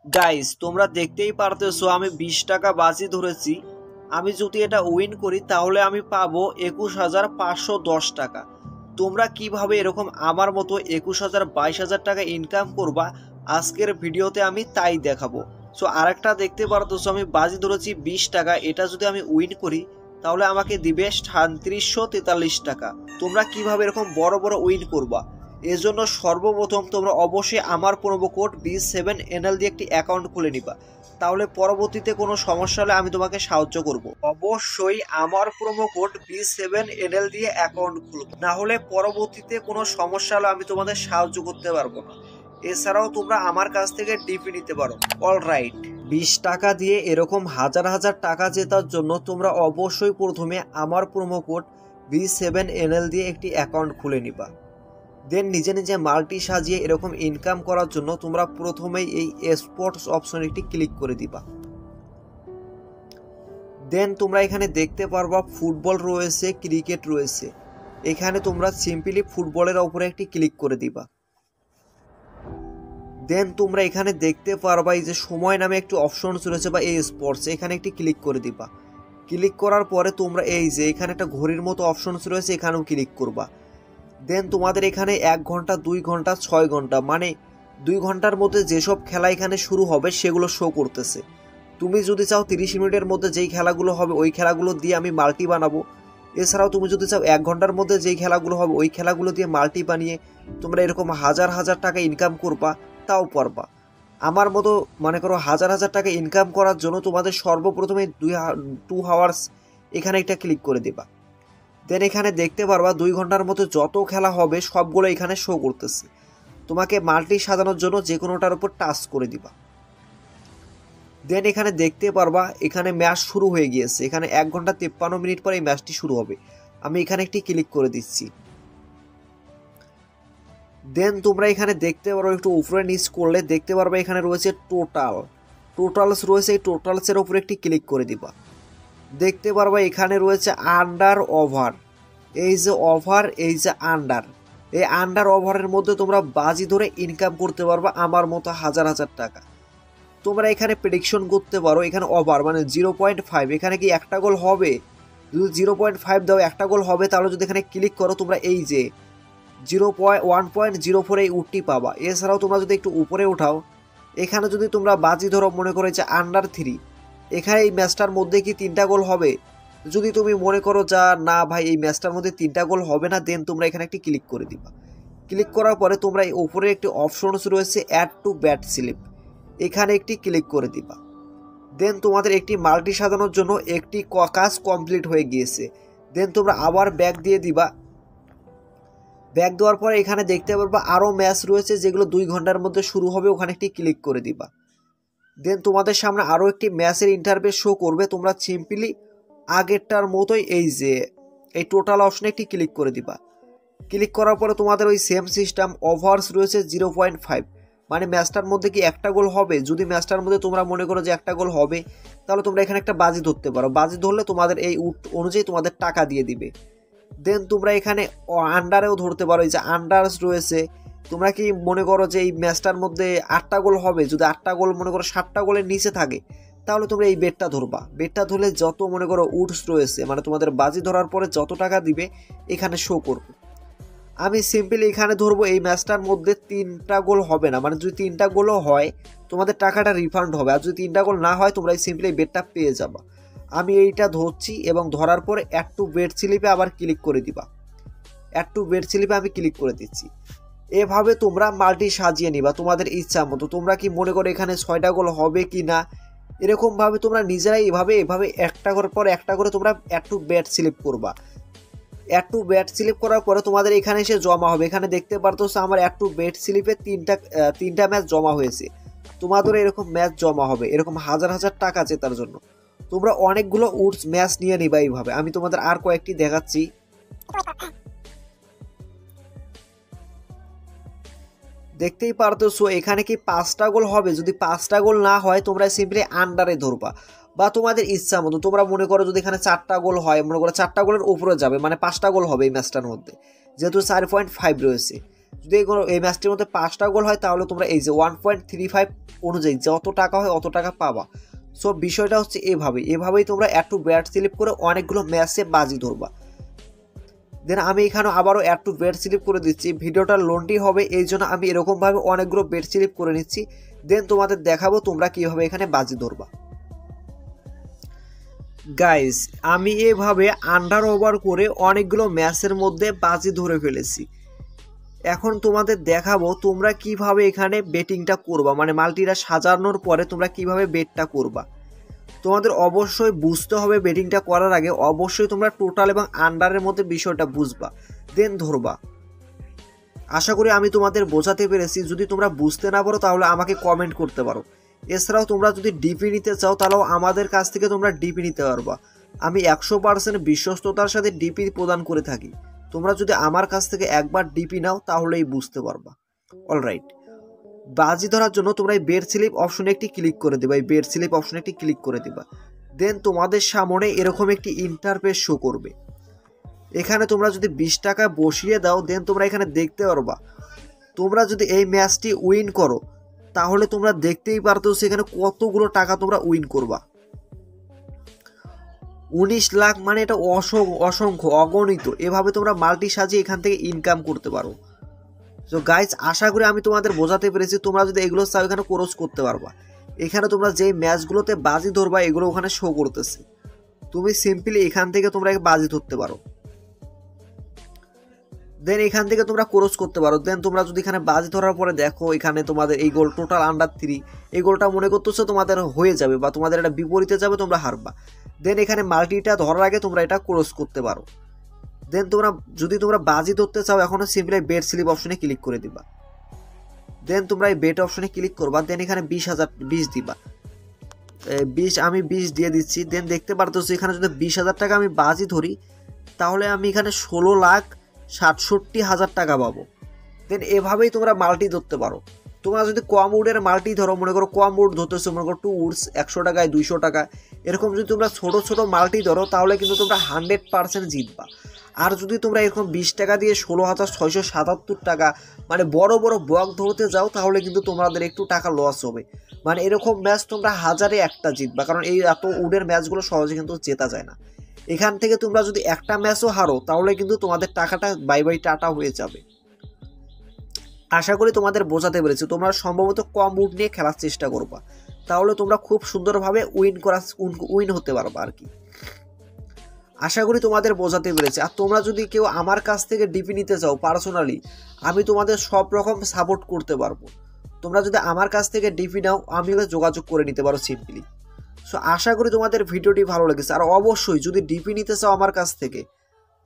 Guys তোমরা দেখতেই পারতেছো আমি 20 টাকা বাজি ধরেছি। আমি যদি এটা উইন করি তাহলে আমি পাবো 21,510 টাকা। তোমরা কিভাবে এরকম আমার মতো 21,000 22,000 টাকা ইনকাম করবা আজকের ভিডিওতে আমি তাই দেখাবো। সো আরেকটা দেখতে পারতেছো আমি বাজি ধরেছি 20 টাকা, এটা যদি আমি উইন করি তাহলে আমাকে দিবে 3743 টাকা। তোমরা কিভাবে এরকম বড় বড় উইন করবা এজন্য সর্বপ্রথম তোমরা অবশ্যই আমার প্রোমো কোড B7NL দিয়ে একটি অ্যাকাউন্ট খুলে নিবা, তাহলে পরবর্তীতে কোনো সমস্যা হলে আমি তোমাকে সাহায্য করব। অবশ্যই আমার প্রোমো কোড B7NL দিয়ে অ্যাকাউন্ট খুলবো, না হলে পরবর্তীতে কোনো সমস্যা হলে আমি তোমাদের সাহায্য করতে পারবো না। এছাড়াও তোমরা আমার কাছ থেকে ডিপি নিতে পারো। অলরাইট, 20 টাকা দিয়ে এরকম হাজার হাজার টাকা জেতার জন্য তোমরা অবশ্যই প্রথমে আমার প্রোমো কোড B7NL দিয়ে একটি অ্যাকাউন্ট খুলে নিবা। দেন নিজে নিজে মাল্টি সাজিয়ে এরকম ইনকাম করার জন্য তোমরা প্রথমেই এই স্পোর্টস অপশন একটি ক্লিক করে দিবা। দেন তোমরা এখানে দেখতে পারবা ফুটবল রয়েছে, ক্রিকেট রয়েছে। এখানে তোমরা সিম্পলি ফুটবলের উপরে একটি ক্লিক করে দিবা। দেন তোমরা এখানে দেখতে পারবা এই যে সময় নামে একটি অপশন রয়েছে বা এই স্পোর্টস, এখানে একটি ক্লিক করে দিবা। ক্লিক করার পরে তোমরা এই যে এখানে একটা ঘড়ির মতো অপশন রয়েছে, এখানেও ক্লিক করবা। দেন তোমাদের এখানে 1 ঘন্টা 2 ঘন্টা 6 ঘন্টা মানে 2 ঘন্টার মধ্যে যেসব খেলা এখানে শুরু হবে সেগুলো শো করতেছে। তুমি যদি চাও 30 মিনিটের মধ্যে যেই খেলাগুলো হবে ওই খেলাগুলো দিয়ে আমি মাল্টি বানাবো। এছাড়াও তুমি যদি চাও 1 ঘন্টার মধ্যে যেই খেলাগুলো হবে ওই খেলাগুলো দিয়ে মাল্টি বানিয়ে তোমরা এরকম হাজার হাজার টাকা ইনকাম করবা, তাও পারবা। আমার মতো মনে করো হাজার হাজার টাকা ইনকাম করার জন্য তোমাদের সর্বপ্রথমে 2 আওয়ার্স এখানে একটা ক্লিক করে দেবা। দেন এখানে দেখতে পারবা 2 ঘন্টার মধ্যে যত খেলা হবে সবগুলো এখানে শো করতেছে। তোমাকে মাল্টি সাজানোর জন্য যে কোনোটার উপর টাচ করে দিবা। দেন এখানে দেখতে পারবা এখানে ম্যাচ শুরু হয়ে গিয়েছে। এখানে 1 ঘন্টা 53 মিনিট পরে এই ম্যাচটি শুরু হবে। আমি এখানে একটি ক্লিক করে দিচ্ছি। দেন তোমরা এখানে দেখতে পারো একটু উপরে নিচ করলে দেখতে পারবা এখানে রয়েছে টোটালস রয়েছে। এই টোটালসের উপরে একটি ক্লিক করে দিবা। দেখতে পারবা এখানে রয়েছে আন্ডার ওভার। এই যে ওভার, এই যে আন্ডার, এই আন্ডার ওভারের মধ্যে তোমরা বাজি ধরে ইনকাম করতে পারবা আমার মতো হাজার হাজার টাকা। তোমরা এখানে প্রেডিকশন করতে পারো এখানে ওভার মানে 0.5, এখানে কি একটা গোল হবে। যদি 0.5 দাও একটা গোল হবে, তাহলে যদি এখানে ক্লিক করো তোমরা এই যে 1.04 এই উটটি পাবা। এছাড়াও তোমরা যদি একটু উপরে উঠাও, এখানে যদি তোমরা বাজি ধরো মনে করো যে আন্ডার 3, এখানে এই ম্যাচটার মধ্যে কি 3টা গোল হবে। যদি তুমি মনে করো যা না ভাই এই ম্যাচটার মধ্যে 3টা গোল হবে না, দেন তোমরা এখানে একটি ক্লিক করে দিবা। ক্লিক করার পরে তোমরা এই উপরে একটি অপশন রয়েছে অ্যাড টু ব্যাট স্লিপ, এখানে একটি ক্লিক করে দিবা। দেন তোমাদের একটি মাল্টি সাজানোর জন্য একটি কাজ কমপ্লিট হয়ে গিয়েছে। দেন তোমরা আবার ব্যাক দিয়ে দিবা। ব্যাক দেওয়ার পরে এখানে দেখতে পারবা আরও ম্যাচ রয়েছে যেগুলো 2 ঘন্টার মধ্যে শুরু হবে, ওখানে একটি ক্লিক করে দিবা। দেন তোমাদের সামনে আরও একটি ম্যাচের ইন্টারফেস শো করবে। তোমরা সিম্পলি আগেরটার মতোই এই যে এই টোটাল অপশনে একটি ক্লিক করে দিবা। ক্লিক করার পরে তোমাদের ওই সেম সিস্টেম ওভার্স রয়েছে 0.5, মানে ম্যাচটার মধ্যে কি একটা গোল হবে। যদি ম্যাচটার মধ্যে তোমরা মনে করো যে একটা গোল হবে, তাহলে তোমরা এখানে একটা বাজি ধরতে পারো। বাজি ধরলে তোমাদের এই উট অনুযায়ী তোমাদের টাকা দিয়ে দিবে। দেন তোমরা এখানে আন্ডারেও ধরতে পারো, এই যে আন্ডারস রয়েছে। তোমরা কি মনে করো যে এই ম্যাচটার মধ্যে 8টা গোল হবে, যদি 8টা গোল মনে করো 7টা গোলের নিচে থাকে, তাহলে তোমরা এই বেটটা ধরবা। বেটটা ধরলে যত মনে করো উডস রয়েছে মানে তোমাদের বাজি ধরার পরে যত টাকা দিবে এখানে শো করবে। আমি সিম্পলি এখানে ধরবো এই ম্যাচটার মধ্যে 3টা গোল হবে না, মানে যদি 3টা গোলও হয় তোমাদের টাকাটা রিফান্ড হবে, আর যদি 3টা গোল না হয় তোমরা সিম্পলি এই বেটটা পেয়ে যাবা। আমি এইটা ধরছি এবং ধরার পরে অ্যাড টু বেট স্লিপে আবার ক্লিক করে দিবা। অ্যাড টু বেট স্লিপে আমি ক্লিক করে দিচ্ছি। এভাবে তোমরা মাল্টি সাজিয়ে নিবা তোমাদের ইচ্ছা মতো। তোমরা কি মনে করো এখানে 6টা গোল হবে কি না, এরকমভাবে তোমরা নিজেরাই এভাবে একটা করার পর একটা করে তোমরা অ্যাড টু বেট স্লিপ করবা। অ্যাড টু বেট স্লিপ করার পরে তোমাদের এখানে এসে জমা হবে। এখানে দেখতে পারতো আমার অ্যাড টু বেট স্লিপে 3টা ম্যাচ জমা হয়েছে। তোমাদের এরকম ম্যাচ জমা হবে এরকম হাজার হাজার টাকা জেতার জন্য। তোমরা অনেকগুলো উডস ম্যাচ নিয়ে নিবা এইভাবে। আমি তোমাদের আর কয়েকটি দেখাচ্ছি। দেখতেই পারতেছো এখানে কি 5টা গোল হবে। যদি 5টা গোল না হয় তোমরা সিম্পলি আন্ডারে ধরবা, বা তোমাদের ইচ্ছা মতো। তোমরা মনে করো যদি এখানে 4টা গোল হয়, মনে করো 4টা গোলের উপরে যাবে, মানে 5টা গোল হবে এই ম্যাচটার মধ্যে, যেহেতু 4.5 রয়েছে। যদি এই ম্যাচটির মধ্যে 5টা গোল হয় তাহলে তোমরা এই যে 1.35 অনুযায়ী যত টাকা হয় অত টাকা পাবা। সো বিষয়টা হচ্ছে এভাবেই তোমরা অ্যাড টু ব্যাট স্লিপ করে অনেকগুলো ম্যাচে বাজি ধরবা। দেন আমি এখানে আবারও অ্যাড টু বেট স্লিপ করে দিচ্ছি, ভিডিওটা লন্ডি হবে এই জন্য আমি এরকমভাবে অনেকগুলো বেট স্লিপ করে নিচ্ছি। দেন তোমাদের দেখাবো তোমরা কীভাবে এখানে বাজি ধরবা। গাইস আমি এভাবে আন্ডার ওভার করে অনেকগুলো ম্যাচের মধ্যে বাজি ধরে ফেলেছি। এখন তোমাদের দেখাবো তোমরা কিভাবে এখানে বেটিংটা করবা, মানে মাল্টিটা সাজানোর পরে তোমরা কিভাবে বেটটা করবা। তোমাদের অবশ্যই বুঝতে হবে বেটিংটা করার আগে অবশ্যই তোমরা টোটাল এবং আন্ডারের মধ্যে বিষয়টা বুঝবা, দেন ধরবা। আশা করি আমি তোমাদের বোঝাতে পেরেছি। যদি তোমরা বুঝতে না পারো তাহলে আমাকে কমেন্ট করতে পারো। এছাড়াও তোমরা যদি ডিপি নিতে চাও তাহলেও আমাদের কাছ থেকে তোমরা ডিপি নিতে পারবা। আমি 100% বিশ্বস্ততার সাথে ডিপি প্রদান করে থাকি। তোমরা যদি আমার কাছ থেকে একবার ডিপি নাও তাহলেই বুঝতে পারবা। অলরাইট, বাজি ধরার জন্য তোমরা এই বেট স্লিপ অপশনে একটি ক্লিক করে দেবা, এই বেট স্লিপ অপশনে একটি ক্লিক করে দেবা। দেন তোমাদের সামনে এরকম একটি ইন্টারফেস শো করবে। এখানে তোমরা যদি 20 টাকা বসিয়ে দাও দেন তোমরা এখানে দেখতে পারবা তোমরা যদি এই ম্যাচটি উইন করো তাহলে তোমরা দেখতেই পারতো সেখানে কতগুলো টাকা তোমরা উইন করবা। 19 লাখ, মানে এটা অসংখ্য অগণিত। এভাবে তোমরা মাল্টি সাজিয়ে এখান থেকে ইনকাম করতে পারো। তো গাইজ আশা করি আমি তোমাদের বোঝাতে পেরেছি। তোমরা যদি এগুলো চাও এখানে ক্রস করতে পারবা। এখানে তোমরা যেই ম্যাচগুলোতে বাজি ধরবা এগুলো ওখানে শো করতেছে। তুমি সিম্পলি এখান থেকে তোমরা বাজি ধরতে পারো। দেন এখান থেকে তোমরা ক্রস করতে পারো। দেন তোমরা যদি এখানে বাজি ধরার পরে দেখো এখানে তোমাদের এই গোল টোটাল আন্ডার 3, এই গোলটা মনে করতেছো তোমাদের হয়ে যাবে বা তোমাদের এটা বিপরীতে যাবে, তোমরা হারবা। দেন এখানে মাল্টিটা ধরার আগে তোমরা এটা ক্রস করতে পারো। দেন তোমরা যদি তোমরা বাজি ধরতে চাও এখনো সিম্পলি বেট স্লিপ অপশনে ক্লিক করে দিবা। দেন তোমরা এই বেট অপশনে ক্লিক করবা। দেন এখানে 20 দিবা। 20 আমি 20 দিয়ে দিচ্ছি। দেন দেখতে পারতেছি এখানে যদি 20,000 টাকা আমি বাজি ধরি তাহলে আমি এখানে 16,67,000 টাকা পাবো। দেন এভাবেই তোমরা মাল্টি ধরতে পারো। তোমরা যদি কম উডের মাল্টি ধরো, মনে করো কম উড ধরতেছো, মনে করো 2 উডস 100 টাকায় 200 টাকা, এরকম যদি তোমরা ছোট ছোট মাল্টি ধরো তাহলে কিন্তু তোমরা 100% জিতবা। আর যদি তোমরা এরকম 20 টাকা দিয়ে 16,677 টাকা মানে বড় বড় ব্লক ধরতে যাও তাহলে কিন্তু তোমাদের একটু টাকা লস হবে। মানে এরকম ম্যাচ তোমরা 1000-এ একটা জিতবা, কারণ এই এত উডের ম্যাচগুলো সহজে কিন্তু জেতা যায় না। এখান থেকে তোমরা যদি একটা ম্যাচও হারো তাহলে কিন্তু তোমাদের টাকাটা বাই বাই টাটা হয়ে যাবে। আশা করি তোমাদের বোঝাতে পেরেছি। তোমরা সম্ভবত কম উড নিয়ে খেলার চেষ্টা করবা, তাহলে তোমরা খুব সুন্দরভাবে উইন হতে পারবা আর কি। আশা করি তোমাদের বোঝাতে পেরেছি। আর তোমরা যদি কেউ আমার কাছ থেকে ডিপি নিতে চাও পার্সোনালি, আমি তোমাদের সব রকম সাপোর্ট করতে পারবো। তোমরা যদি আমার কাছ থেকে ডিপি নাও আমি যোগাযোগ করে নিতে পারো সিম্পলি। সো আশা করি তোমাদের ভিডিওটি ভালো লেগেছে। আর অবশ্যই যদি ডিপি নিতে চাও আমার কাছ থেকে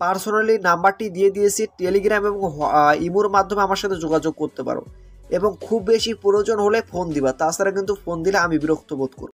পার্সোনালি নাম্বারটি দিয়ে দিয়েছি, টেলিগ্রাম এবং ইমোর মাধ্যমে আমার সাথে যোগাযোগ করতে পারো। এবং খুব বেশি প্রয়োজন হলে ফোন দিবা, তাছাড়া কিন্তু ফোন দিলে আমি বিরক্ত বোধ করব।